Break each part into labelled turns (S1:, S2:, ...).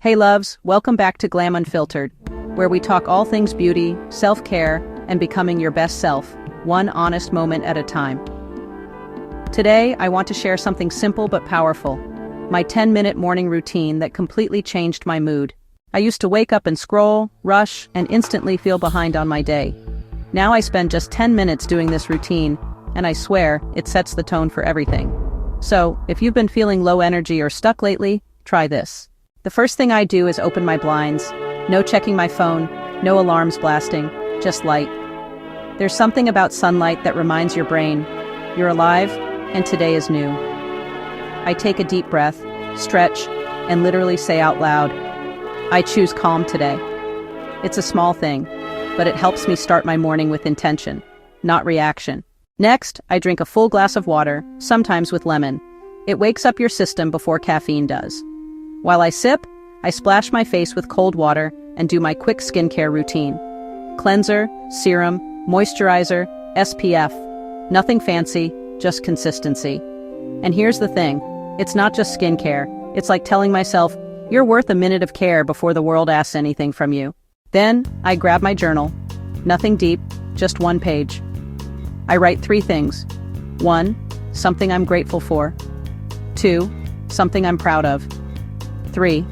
S1: Hey loves, welcome back to GlamUnfiltered, where we talk all things beauty, self-care, and becoming your best self, one honest moment at a time. Today, I want to share something simple but powerful, my 10-minute morning routine that completely changed my mood. I used to wake up and scroll, rush, and instantly feel behind on my day. Now I spend just 10 minutes doing this routine, and I swear, it sets the tone for everything. So, if you've been feeling low energy or stuck lately, try this. The first thing I do is open my blinds. No checking my phone, no alarms blasting, just light. There's something about sunlight that reminds your brain, you're alive, and today is new. I take a deep breath, stretch, and literally say out loud, I choose calm today. It's a small thing, but it helps me start my morning with intention, not reaction. Next, I drink a full glass of water, sometimes with lemon. It wakes up your system before caffeine does. While I sip, I splash my face with cold water and do my quick skincare routine. Cleanser, serum, moisturizer, SPF. Nothing fancy, just consistency. And here's the thing, it's not just skincare. It's like telling myself, you're worth a minute of care before the world asks anything from you. Then, I grab my journal. Nothing deep, just one page. I write 3 things. 1, something I'm grateful for. 2, something I'm proud of. 3,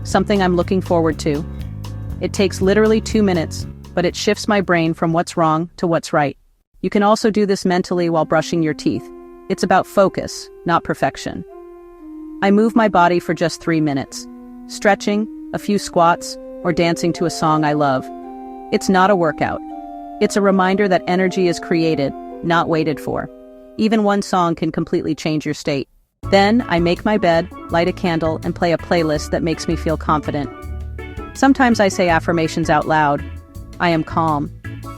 S1: something I'm looking forward to. It takes literally 2 minutes, but it shifts my brain from what's wrong to what's right. You can also do this mentally while brushing your teeth. It's about focus, not perfection. I move my body for just 3 minutes, stretching, a few squats, or dancing to a song I love. It's not a workout. It's a reminder that energy is created, not waited for. Even one song can completely change your state. Then, I make my bed, light a candle, and play a playlist that makes me feel confident. Sometimes I say affirmations out loud. I am calm.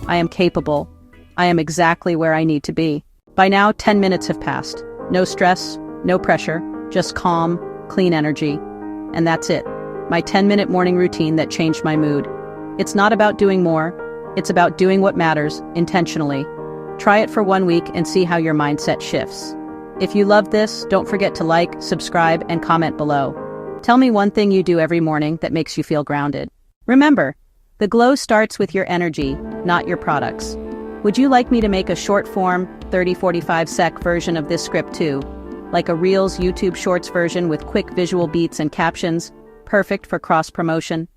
S1: I am capable. I am exactly where I need to be. By now, 10 minutes have passed. No stress, no pressure, just calm, clean energy. And that's it. My 10-minute morning routine that changed my mood. It's not about doing more. It's about doing what matters, intentionally. Try it for 1 week and see how your mindset shifts. If you loved this, don't forget to like, subscribe, and comment below. Tell me one thing you do every morning that makes you feel grounded. Remember, the glow starts with your energy, not your products. Would you like me to make a short-form, 30-45 sec version of this script too? Like a Reels YouTube Shorts version with quick visual beats and captions, perfect for cross-promotion?